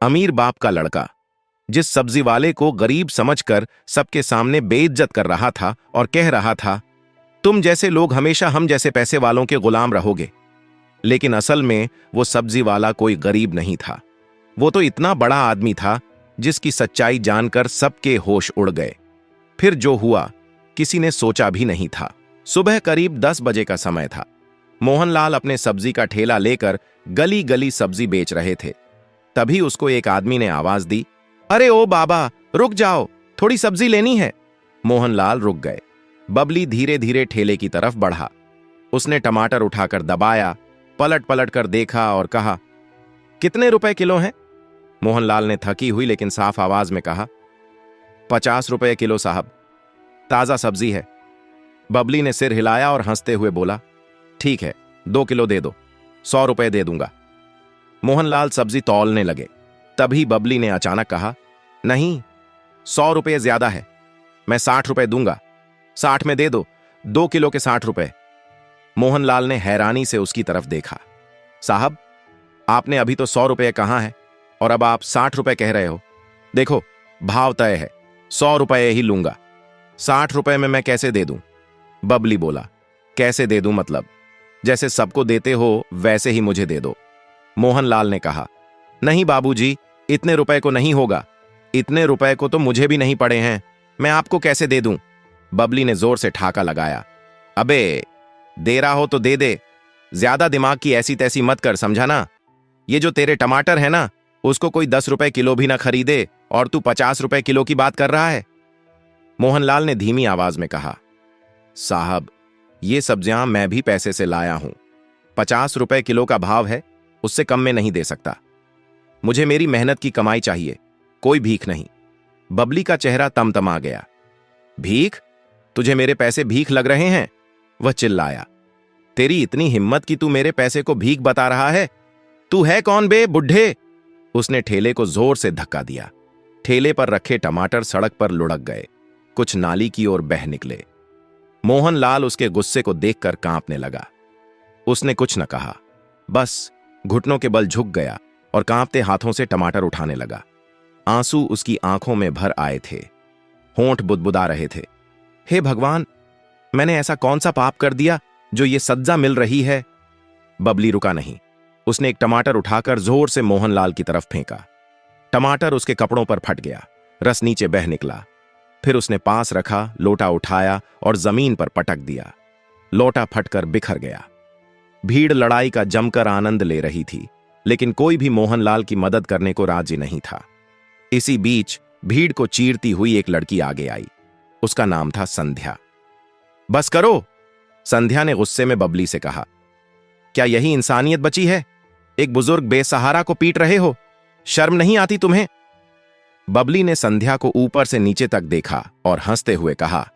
अमीर बाप का लड़का जिस सब्जी वाले को गरीब समझकर सबके सामने बेइज्जत कर रहा था और कह रहा था, तुम जैसे लोग हमेशा हम जैसे पैसे वालों के गुलाम रहोगे। लेकिन असल में वो सब्जी वाला कोई गरीब नहीं था। वो तो इतना बड़ा आदमी था जिसकी सच्चाई जानकर सबके होश उड़ गए। फिर जो हुआ किसी ने सोचा भी नहीं था। सुबह करीब 10 बजे का समय था। मोहनलाल अपने सब्जी का ठेला लेकर गली गली सब्जी बेच रहे थे। तभी उसको एक आदमी ने आवाज दी, अरे ओ बाबा, रुक जाओ, थोड़ी सब्जी लेनी है। मोहनलाल रुक गए। बबली धीरे धीरे ठेले की तरफ बढ़ा। उसने टमाटर उठाकर दबाया, पलट पलट कर देखा और कहा, कितने रुपए किलो हैं? मोहनलाल ने थकी हुई लेकिन साफ आवाज में कहा, 50 रुपए किलो साहब, ताजा सब्जी है। बबली ने सिर हिलाया और हंसते हुए बोला, ठीक है, 2 किलो दे दो, 100 रुपए दे दूंगा। मोहनलाल सब्जी तौलने लगे। तभी बबली ने अचानक कहा, नहीं, 100 रुपए ज्यादा है, मैं 60 रुपए दूंगा। 60 में दे दो, 2 किलो के 60 रुपए। मोहनलाल ने हैरानी से उसकी तरफ देखा। साहब, आपने अभी तो 100 रुपए कहा है और अब आप 60 रुपए कह रहे हो। देखो, भाव तय है, 100 रुपए ही लूंगा। 60 रुपए में मैं कैसे दे दूं? बबली बोला, कैसे दे दूं मतलब? जैसे सबको देते हो वैसे ही मुझे दे दो। मोहनलाल ने कहा, नहीं बाबूजी, इतने रुपए को नहीं होगा। इतने रुपए को तो मुझे भी नहीं पड़े हैं, मैं आपको कैसे दे दूं? बबली ने जोर से ठाका लगाया। अबे, दे रहा हो तो दे दे, ज्यादा दिमाग की ऐसी तैसी मत कर, समझा ना? ये जो तेरे टमाटर है ना, उसको कोई 10 रुपए किलो भी ना खरीदे और तू 50 रुपए किलो की बात कर रहा है। मोहनलाल ने धीमी आवाज में कहा, साहब, ये सब्जियां मैं भी पैसे से लाया हूं। 50 रुपए किलो का भाव है, उससे कम में नहीं दे सकता। मुझे मेरी मेहनत की कमाई चाहिए, कोई भीख नहीं। बबली का चेहरा तमतमा गया। भीख? तुझे मेरे पैसे भीख लग रहे हैं? वह चिल्लाया। तेरी इतनी हिम्मत कि तू मेरे पैसे को भीख बता रहा है? तू है कौन बे बुढ़े? उसने ठेले को जोर से धक्का दिया। ठेले पर रखे टमाटर सड़क पर लुढ़क गए, कुछ नाली की ओर बह निकले। मोहनलाल उसके गुस्से को देखकर कांपने लगा। उसने कुछ न कहा, बस घुटनों के बल झुक गया और कांपते हाथों से टमाटर उठाने लगा। आंसू उसकी आंखों में भर आए थे, होंठ बुदबुदा रहे थे। हे भगवान, मैंने ऐसा कौन सा पाप कर दिया जो ये सज्जा मिल रही है? बबली रुका नहीं। उसने एक टमाटर उठाकर जोर से मोहनलाल की तरफ फेंका। टमाटर उसके कपड़ों पर फट गया, रस नीचे बह निकला। फिर उसने पास रखा लोटा उठाया और जमीन पर पटक दिया। लोटा फटकर बिखर गया। भीड़ लड़ाई का जमकर आनंद ले रही थी, लेकिन कोई भी मोहनलाल की मदद करने को राजी नहीं था। इसी बीच भीड़ को चीरती हुई एक लड़की आगे आई। उसका नाम था संध्या। बस करो, संध्या ने गुस्से में बबली से कहा। क्या यही इंसानियत बची है? एक बुजुर्ग बेसहारा को पीट रहे हो, शर्म नहीं आती तुम्हें? बबली ने संध्या को ऊपर से नीचे तक देखा और हंसते हुए कहा,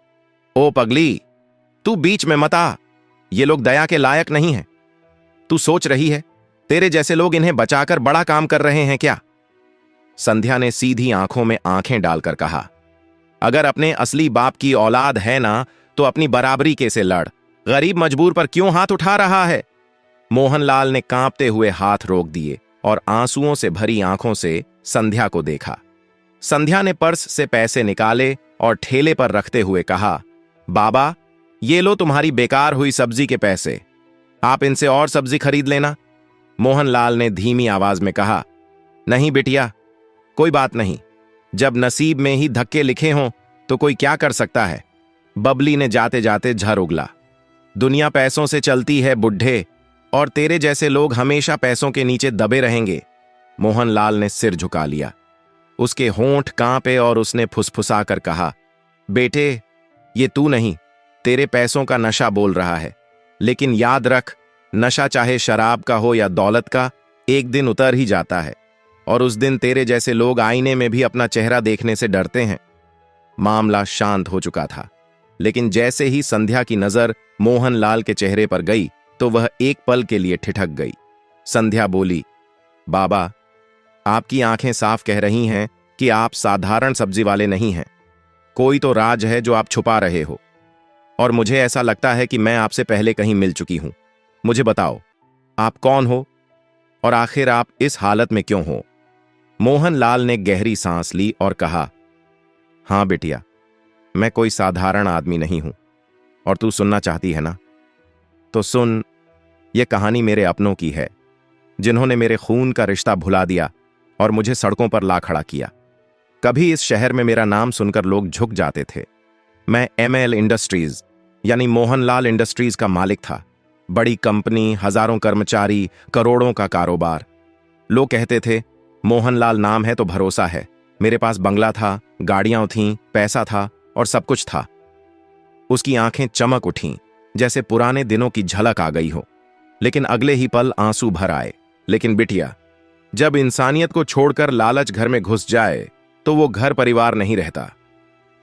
ओ पगली, तू बीच में मत आ, ये लोग दया के लायक नहीं हैं। तू सोच रही है तेरे जैसे लोग इन्हें बचाकर बड़ा काम कर रहे हैं क्या? संध्या ने सीधी आंखों में आंखें डालकर कहा, अगर अपने असली बाप की औलाद है ना, तो अपनी बराबरी के से लड़। गरीब मजबूर पर क्यों हाथ उठा रहा है? मोहनलाल ने कांपते हुए हाथ रोक दिए और आंसुओं से भरी आंखों से संध्या को देखा। संध्या ने पर्स से पैसे निकाले और ठेले पर रखते हुए कहा, बाबा, ये लो तुम्हारी बेकार हुई सब्जी के पैसे, आप इनसे और सब्जी खरीद लेना। मोहनलाल ने धीमी आवाज में कहा, नहीं बिटिया, कोई बात नहीं, जब नसीब में ही धक्के लिखे हों तो कोई क्या कर सकता है। बबली ने जाते जाते झर उगला, दुनिया पैसों से चलती है बुढ़े, और तेरे जैसे लोग हमेशा पैसों के नीचे दबे रहेंगे। मोहनलाल ने सिर झुका लिया। उसके होंठ कांपे और उसने फुसफुसाकर कहा, बेटे, ये तू नहीं, तेरे पैसों का नशा बोल रहा है। लेकिन याद रख, नशा चाहे शराब का हो या दौलत का, एक दिन उतर ही जाता है, और उस दिन तेरे जैसे लोग आईने में भी अपना चेहरा देखने से डरते हैं। मामला शांत हो चुका था, लेकिन जैसे ही संध्या की नजर मोहनलाल के चेहरे पर गई तो वह एक पल के लिए ठिठक गई। संध्या बोली, बाबा, आपकी आंखें साफ कह रही हैं कि आप साधारण सब्जी वाले नहीं हैं। कोई तो राज है जो आप छुपा रहे हो, और मुझे ऐसा लगता है कि मैं आपसे पहले कहीं मिल चुकी हूं। मुझे बताओ, आप कौन हो और आखिर आप इस हालत में क्यों हो? मोहनलाल ने गहरी सांस ली और कहा, हां बिटिया, मैं कोई साधारण आदमी नहीं हूं और तू सुनना चाहती है ना, तो सुन। यह कहानी मेरे अपनों की है, जिन्होंने मेरे खून का रिश्ता भुला दिया और मुझे सड़कों पर ला खड़ा किया। कभी इस शहर में मेरा नाम सुनकर लोग झुक जाते थे। मैं एमएल इंडस्ट्रीज यानी मोहनलाल इंडस्ट्रीज का मालिक था। बड़ी कंपनी, हजारों कर्मचारी, करोड़ों का कारोबार। लोग कहते थे, मोहनलाल नाम है तो भरोसा है। मेरे पास बंगला था, गाड़ियां थीं, पैसा था और सब कुछ था। उसकी आंखें चमक उठीं, जैसे पुराने दिनों की झलक आ गई हो। लेकिन अगले ही पल आंसू भर आए। लेकिन बिटिया, जब इंसानियत को छोड़कर लालच घर में घुस जाए तो वो घर परिवार नहीं रहता,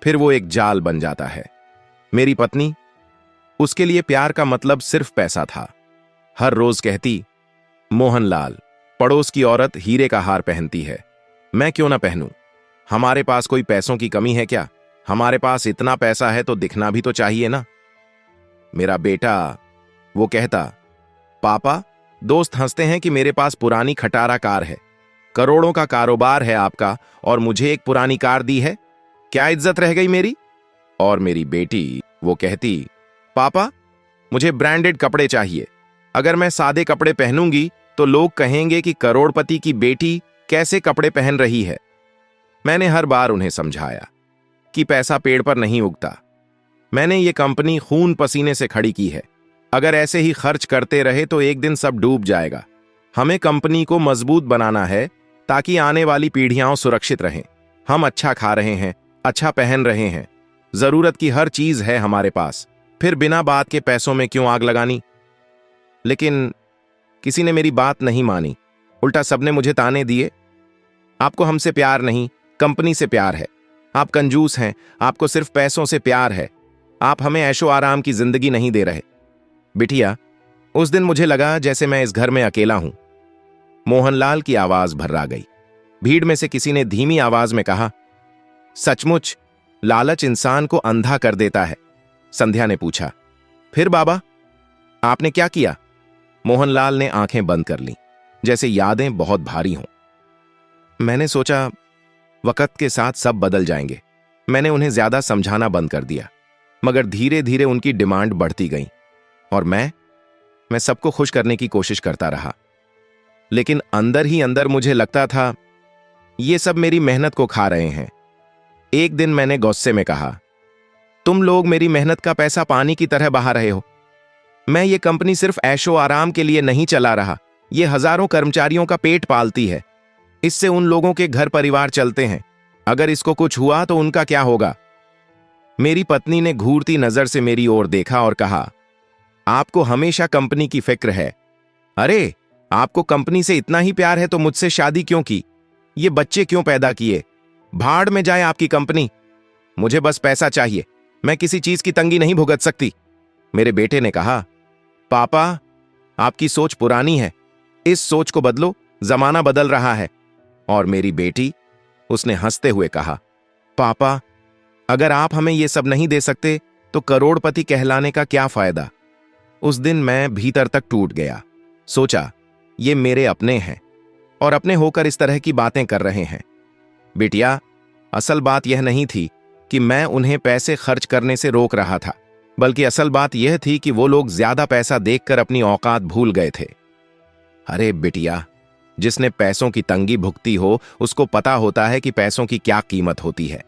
फिर वो एक जाल बन जाता है। मेरी पत्नी, उसके लिए प्यार का मतलब सिर्फ पैसा था। हर रोज कहती, मोहनलाल, पड़ोस की औरत हीरे का हार पहनती है, मैं क्यों ना पहनूं? हमारे पास कोई पैसों की कमी है क्या? हमारे पास इतना पैसा है तो दिखना भी तो चाहिए ना। मेरा बेटा, वो कहता, पापा, दोस्त हंसते हैं कि मेरे पास पुरानी खटारा कार है, करोड़ों का कारोबार है आपका और मुझे एक पुरानी कार दी है, क्या इज्जत रह गई मेरी? और मेरी बेटी, वो कहती, पापा, मुझे ब्रांडेड कपड़े चाहिए। अगर मैं सादे कपड़े पहनूंगी तो लोग कहेंगे कि करोड़पति की बेटी कैसे कपड़े पहन रही है। मैंने हर बार उन्हें समझाया कि पैसा पेड़ पर नहीं उगता। मैंने ये कंपनी खून पसीने से खड़ी की है। अगर ऐसे ही खर्च करते रहे तो एक दिन सब डूब जाएगा। हमें कंपनी को मजबूत बनाना है ताकि आने वाली पीढ़ियां सुरक्षित रहें। हम अच्छा खा रहे हैं, अच्छा पहन रहे हैं, जरूरत की हर चीज है हमारे पास, फिर बिना बात के पैसों में क्यों आग लगानी? लेकिन किसी ने मेरी बात नहीं मानी। उल्टा सबने मुझे ताने दिए, आपको हमसे प्यार नहीं, कंपनी से प्यार है। आप कंजूस हैं, आपको सिर्फ पैसों से प्यार है। आप हमें ऐशो आराम की जिंदगी नहीं दे रहे। बिटिया, उस दिन मुझे लगा जैसे मैं इस घर में अकेला हूं। मोहनलाल की आवाज भर्रा गई। भीड़ में से किसी ने धीमी आवाज में कहा, सचमुच लालच इंसान को अंधा कर देता है। संध्या ने पूछा, फिर बाबा, आपने क्या किया? मोहनलाल ने आंखें बंद कर लीं, जैसे यादें बहुत भारी हों। मैंने सोचा वक्त के साथ सब बदल जाएंगे। मैंने उन्हें ज्यादा समझाना बंद कर दिया, मगर धीरे धीरे उनकी डिमांड बढ़ती गई और मैं सबको खुश करने की कोशिश करता रहा। लेकिन अंदर ही अंदर मुझे लगता था ये सब मेरी मेहनत को खा रहे हैं। एक दिन मैंने गुस्से में कहा, तुम लोग मेरी मेहनत का पैसा पानी की तरह बहा रहे हो। मैं ये कंपनी सिर्फ ऐशो आराम के लिए नहीं चला रहा, ये हजारों कर्मचारियों का पेट पालती है। इससे उन लोगों के घर परिवार चलते हैं। अगर इसको कुछ हुआ तो उनका क्या होगा? मेरी पत्नी ने घूरती नजर से मेरी ओर देखा और कहा, आपको हमेशा कंपनी की फिक्र है। अरे, आपको कंपनी से इतना ही प्यार है तो मुझसे शादी क्यों की? ये बच्चे क्यों पैदा किए? भाड़ में जाए आपकी कंपनी। मुझे बस पैसा चाहिए, मैं किसी चीज की तंगी नहीं भुगत सकती। मेरे बेटे ने कहा, पापा, आपकी सोच पुरानी है, इस सोच को बदलो, जमाना बदल रहा है। और मेरी बेटी, उसने हंसते हुए कहा, पापा, अगर आप हमें यह सब नहीं दे सकते तो करोड़पति कहलाने का क्या फायदा? उस दिन मैं भीतर तक टूट गया। सोचा, ये मेरे अपने हैं और अपने होकर इस तरह की बातें कर रहे हैं। बिटिया, असल बात यह नहीं थी कि मैं उन्हें पैसे खर्च करने से रोक रहा था, बल्कि असल बात यह थी कि वो लोग ज्यादा पैसा देखकर अपनी औकात भूल गए थे। अरे बिटिया, जिसने पैसों की तंगी भुगती हो उसको पता होता है कि पैसों की क्या कीमत होती है।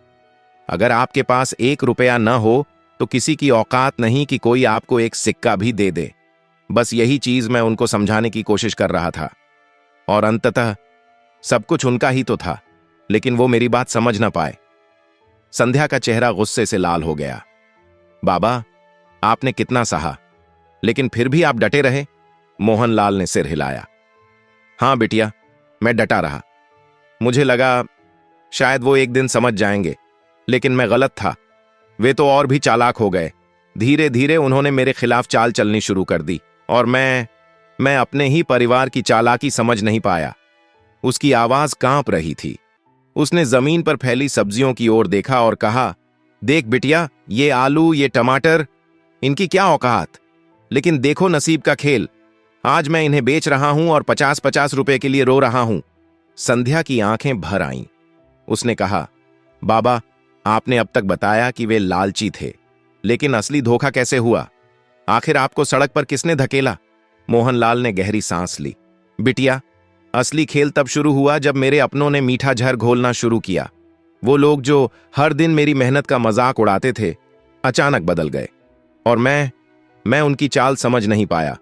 अगर आपके पास 1 रुपया न हो तो किसी की औकात नहीं कि कोई आपको एक सिक्का भी दे दे। बस यही चीज मैं उनको समझाने की कोशिश कर रहा था और अंततः सब कुछ उनका ही तो था, लेकिन वो मेरी बात समझ ना पाए। संध्या का चेहरा गुस्से से लाल हो गया। बाबा, आपने कितना सहा, लेकिन फिर भी आप डटे रहे। मोहनलाल ने सिर हिलाया। हां बिटिया, मैं डटा रहा। मुझे लगा शायद वो एक दिन समझ जाएंगे, लेकिन मैं गलत था। वे तो और भी चालाक हो गए। धीरे धीरे उन्होंने मेरे खिलाफ चाल चलनी शुरू कर दी और मैं अपने ही परिवार की चालाकी समझ नहीं पाया। उसकी आवाज कांप रही थी। उसने जमीन पर फैली सब्जियों की ओर देखा और कहा, देख बिटिया, ये आलू, ये टमाटर, इनकी क्या औकात, लेकिन देखो नसीब का खेल। आज मैं इन्हें बेच रहा हूं और 50-50 रुपए के लिए रो रहा हूं। संध्या की आंखें भर आईं। उसने कहा, बाबा, आपने अब तक बताया कि वे लालची थे, लेकिन असली धोखा कैसे हुआ? आखिर आपको सड़क पर किसने धकेला? मोहनलाल ने गहरी सांस ली। बिटिया, असली खेल तब शुरू हुआ जब मेरे अपनों ने मीठा जहर घोलना शुरू किया। वो लोग जो हर दिन मेरी मेहनत का मजाक उड़ाते थे, अचानक बदल गए, और मैं उनकी चाल समझ नहीं पाया।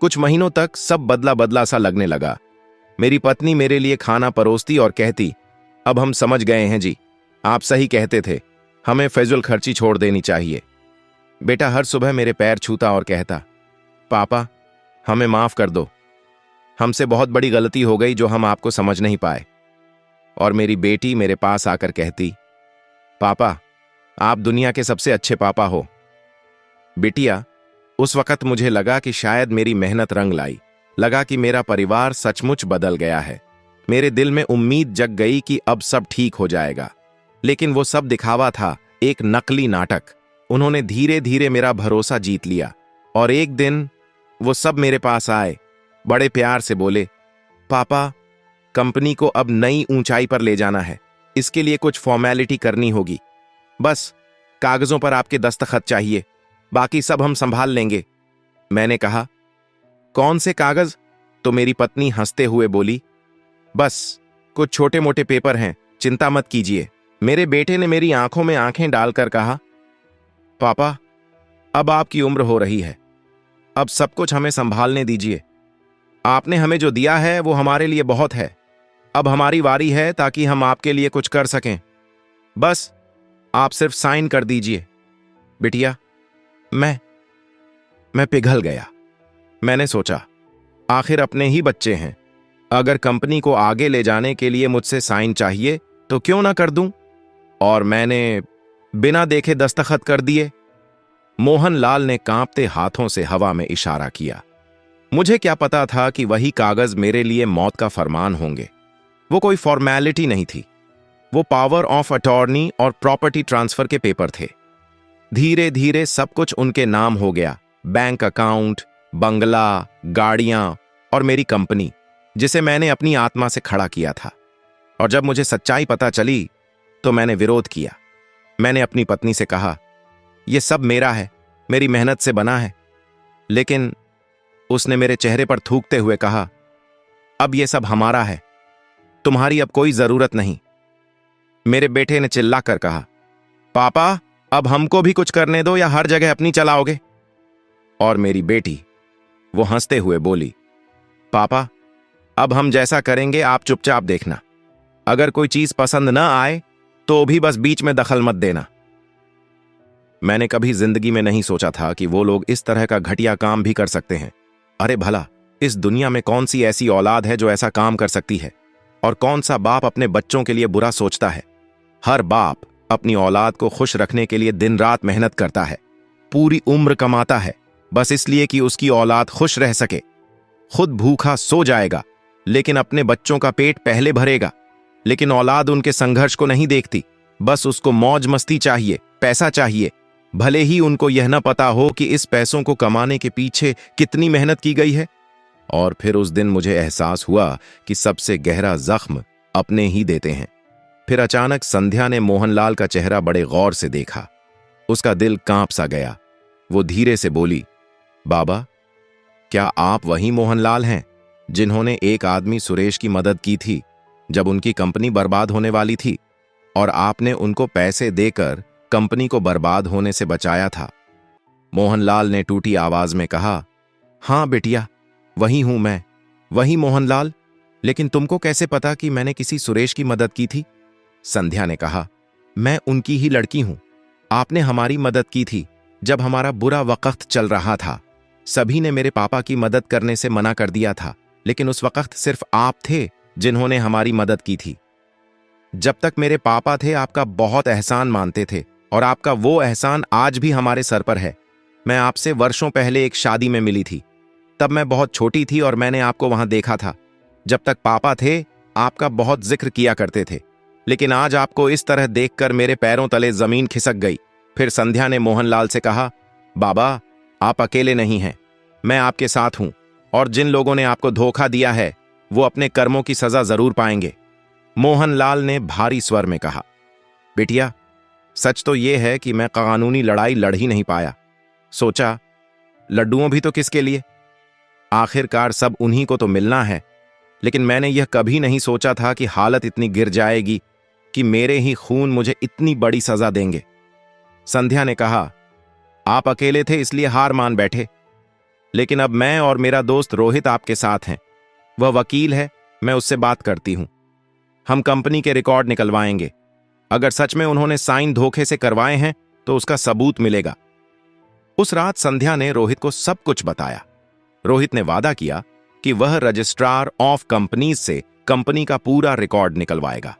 कुछ महीनों तक सब बदला बदला सा लगने लगा। मेरी पत्नी मेरे लिए खाना परोसती और कहती, अब हम समझ गए हैं जी, आप सही कहते थे, हमें फैजुल खर्ची छोड़ देनी चाहिए। बेटा हर सुबह मेरे पैर छूता और कहता, पापा, हमें माफ कर दो, हमसे बहुत बड़ी गलती हो गई जो हम आपको समझ नहीं पाए। और मेरी बेटी मेरे पास आकर कहती, पापा, आप दुनिया के सबसे अच्छे पापा हो। बिटिया, उस वक्त मुझे लगा कि शायद मेरी मेहनत रंग लाई, लगा कि मेरा परिवार सचमुच बदल गया है। मेरे दिल में उम्मीद जग गई कि अब सब ठीक हो जाएगा। लेकिन वो सब दिखावा था, एक नकली नाटक। उन्होंने धीरे धीरे मेरा भरोसा जीत लिया, और एक दिन वो सब मेरे पास आए, बड़े प्यार से बोले, पापा, कंपनी को अब नई ऊंचाई पर ले जाना है, इसके लिए कुछ फॉर्मेलिटी करनी होगी। बस कागजों पर आपके दस्तखत चाहिए, बाकी सब हम संभाल लेंगे। मैंने कहा, कौन से कागज? तो मेरी पत्नी हंसते हुए बोली, बस कुछ छोटे मोटे पेपर हैं, चिंता मत कीजिए। मेरे बेटे ने मेरी आंखों में आंखें डालकर कहा, पापा, अब आपकी उम्र हो रही है, अब सब कुछ हमें संभालने दीजिए। आपने हमें जो दिया है वो हमारे लिए बहुत है। अब हमारी बारी है ताकि हम आपके लिए कुछ कर सकें। बस आप सिर्फ साइन कर दीजिए। बिटिया, मैं पिघल गया। मैंने सोचा, आखिर अपने ही बच्चे हैं, अगर कंपनी को आगे ले जाने के लिए मुझसे साइन चाहिए तो क्यों ना कर दूं? और मैंने बिना देखे दस्तखत कर दिए। मोहनलाल ने कांपते हाथों से हवा में इशारा किया। मुझे क्या पता था कि वही कागज मेरे लिए मौत का फरमान होंगे। वो कोई फॉर्मेलिटी नहीं थी, वो पावर ऑफ अटॉर्नी और प्रॉपर्टी ट्रांसफर के पेपर थे। धीरे धीरे सब कुछ उनके नाम हो गया, बैंक अकाउंट, बंगला, गाड़ियां और मेरी कंपनी, जिसे मैंने अपनी आत्मा से खड़ा किया था। और जब मुझे सच्चाई पता चली तो मैंने विरोध किया। मैंने अपनी पत्नी से कहा, यह सब मेरा है, मेरी मेहनत से बना है। लेकिन उसने मेरे चेहरे पर थूकते हुए कहा, अब यह सब हमारा है, तुम्हारी अब कोई जरूरत नहीं। मेरे बेटे ने चिल्लाकर कहा, पापा, अब हमको भी कुछ करने दो या हर जगह अपनी चलाओगे? और मेरी बेटी, वो हंसते हुए बोली, पापा, अब हम जैसा करेंगे आप चुपचाप देखना। अगर कोई चीज पसंद न आए तो भी बस बीच में दखल मत देना। मैंने कभी जिंदगी में नहीं सोचा था कि वो लोग इस तरह का घटिया काम भी कर सकते हैं। अरे भला, इस दुनिया में कौन सी ऐसी औलाद है जो ऐसा काम कर सकती है? और कौन सा बाप अपने बच्चों के लिए बुरा सोचता है? हर बाप अपनी औलाद को खुश रखने के लिए दिन रात मेहनत करता है, पूरी उम्र कमाता है, बस इसलिए कि उसकी औलाद खुश रह सके। खुद भूखा सो जाएगा लेकिन अपने बच्चों का पेट पहले भरेगा। लेकिन औलाद उनके संघर्ष को नहीं देखती, बस उसको मौज मस्ती चाहिए, पैसा चाहिए, भले ही उनको यह न पता हो कि इस पैसों को कमाने के पीछे कितनी मेहनत की गई है। और फिर उस दिन मुझे एहसास हुआ कि सबसे गहरा जख्म अपने ही देते हैं। फिर अचानक संध्या ने मोहनलाल का चेहरा बड़े गौर से देखा। उसका दिल कांप सा गया। वो धीरे से बोली, बाबा, क्या आप वही मोहनलाल हैं जिन्होंने एक आदमी सुरेश की मदद की थी जब उनकी कंपनी बर्बाद होने वाली थी, और आपने उनको पैसे देकर कंपनी को बर्बाद होने से बचाया था? मोहनलाल ने टूटी आवाज में कहा, हां बिटिया, वही हूं मैं, वही मोहनलाल। लेकिन तुमको कैसे पता कि मैंने किसी सुरेश की मदद की थी? संध्या ने कहा, मैं उनकी ही लड़की हूं। आपने हमारी मदद की थी जब हमारा बुरा वक्त चल रहा था। सभी ने मेरे पापा की मदद करने से मना कर दिया था, लेकिन उस वक्त सिर्फ आप थे जिन्होंने हमारी मदद की थी। जब तक मेरे पापा थे आपका बहुत एहसान मानते थे, और आपका वो एहसान आज भी हमारे सर पर है। मैं आपसे वर्षों पहले एक शादी में मिली थी, तब मैं बहुत छोटी थी और मैंने आपको वहां देखा था। जब तक पापा थे आपका बहुत जिक्र किया करते थे, लेकिन आज आपको इस तरह देखकर मेरे पैरों तले जमीन खिसक गई। फिर संध्या ने मोहनलाल से कहा, बाबा, आप अकेले नहीं हैं, मैं आपके साथ हूं, और जिन लोगों ने आपको धोखा दिया है वो अपने कर्मों की सजा जरूर पाएंगे। मोहनलाल ने भारी स्वर में कहा। बिटिया, सच तो यह है कि मैं कानूनी लड़ाई लड़ ही नहीं पाया। सोचा, लड्डुओं भी तो किसके लिए, आखिरकार सब उन्हीं को तो मिलना है। लेकिन मैंने यह कभी नहीं सोचा था कि हालत इतनी गिर जाएगी कि मेरे ही खून मुझे इतनी बड़ी सजा देंगे। संध्या ने कहा, आप अकेले थे इसलिए हार मान बैठे, लेकिन अब मैं और मेरा दोस्त रोहित आपके साथ हैं। वह वकील है, मैं उससे बात करती हूं। हम कंपनी के रिकॉर्ड निकलवाएंगे। अगर सच में उन्होंने साइन धोखे से करवाए हैं तो उसका सबूत मिलेगा। उस रात संध्या ने रोहित को सब कुछ बताया। रोहित ने वादा किया कि वह रजिस्ट्रार ऑफ कंपनीज से कंपनी का पूरा रिकॉर्ड निकलवाएगा।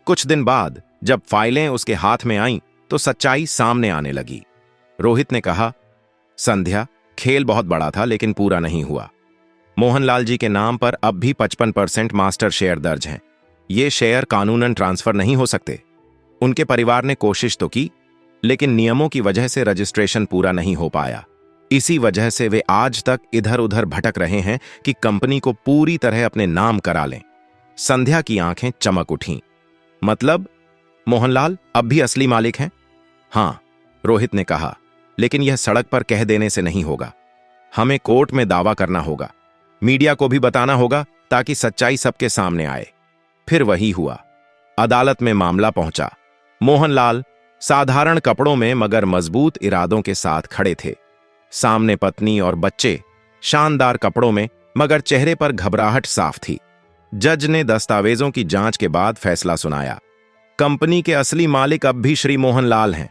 कुछ दिन बाद जब फाइलें उसके हाथ में आईं तो सच्चाई सामने आने लगी। रोहित ने कहा, संध्या, खेल बहुत बड़ा था लेकिन पूरा नहीं हुआ। मोहनलाल जी के नाम पर अब भी 55% मास्टर शेयर दर्ज हैं। ये शेयर कानूनन ट्रांसफर नहीं हो सकते। उनके परिवार ने कोशिश तो की, लेकिन नियमों की वजह से रजिस्ट्रेशन पूरा नहीं हो पाया। इसी वजह से वे आज तक इधर उधर भटक रहे हैं कि कंपनी को पूरी तरह अपने नाम करा लें। संध्या की आंखें चमक उठीं। मतलब मोहनलाल अब भी असली मालिक हैं? हां, रोहित ने कहा, लेकिन यह सड़क पर कह देने से नहीं होगा। हमें कोर्ट में दावा करना होगा, मीडिया को भी बताना होगा ताकि सच्चाई सबके सामने आए। फिर वही हुआ। अदालत में मामला पहुंचा। मोहनलाल साधारण कपड़ों में मगर मजबूत इरादों के साथ खड़े थे। सामने पत्नी और बच्चे शानदार कपड़ों में मगर चेहरे पर घबराहट साफ थी। जज ने दस्तावेजों की जांच के बाद फैसला सुनाया। कंपनी के असली मालिक अब भी श्री मोहनलाल हैं।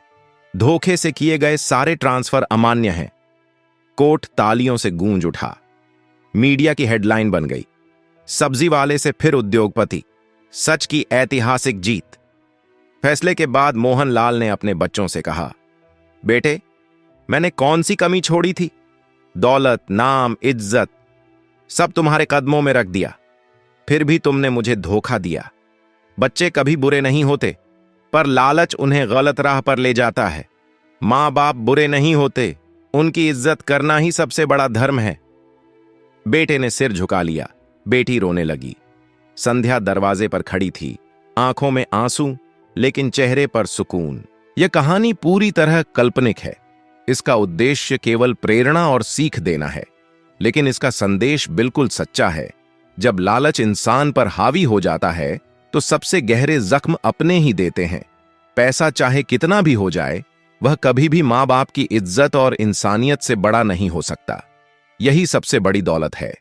धोखे से किए गए सारे ट्रांसफर अमान्य हैं। कोर्ट तालियों से गूंज उठा। मीडिया की हेडलाइन बन गई, सब्जी वाले से फिर उद्योगपति, सच की ऐतिहासिक जीत। फैसले के बाद मोहनलाल ने अपने बच्चों से कहा, बेटे, मैंने कौन सी कमी छोड़ी थी? दौलत, नाम, इज्जत सब तुम्हारे कदमों में रख दिया, फिर भी तुमने मुझे धोखा दिया। बच्चे कभी बुरे नहीं होते, पर लालच उन्हें गलत राह पर ले जाता है। मां बाप बुरे नहीं होते, उनकी इज्जत करना ही सबसे बड़ा धर्म है। बेटे ने सिर झुका लिया। बेटी रोने लगी। संध्या दरवाजे पर खड़ी थी, आंखों में आंसू लेकिन चेहरे पर सुकून। यह कहानी पूरी तरह काल्पनिक है। इसका उद्देश्य केवल प्रेरणा और सीख देना है, लेकिन इसका संदेश बिल्कुल सच्चा है। जब लालच इंसान पर हावी हो जाता है तो सबसे गहरे जख्म अपने ही देते हैं। पैसा चाहे कितना भी हो जाए, वह कभी भी मां बाप की इज्जत और इंसानियत से बड़ा नहीं हो सकता। यही सबसे बड़ी दौलत है।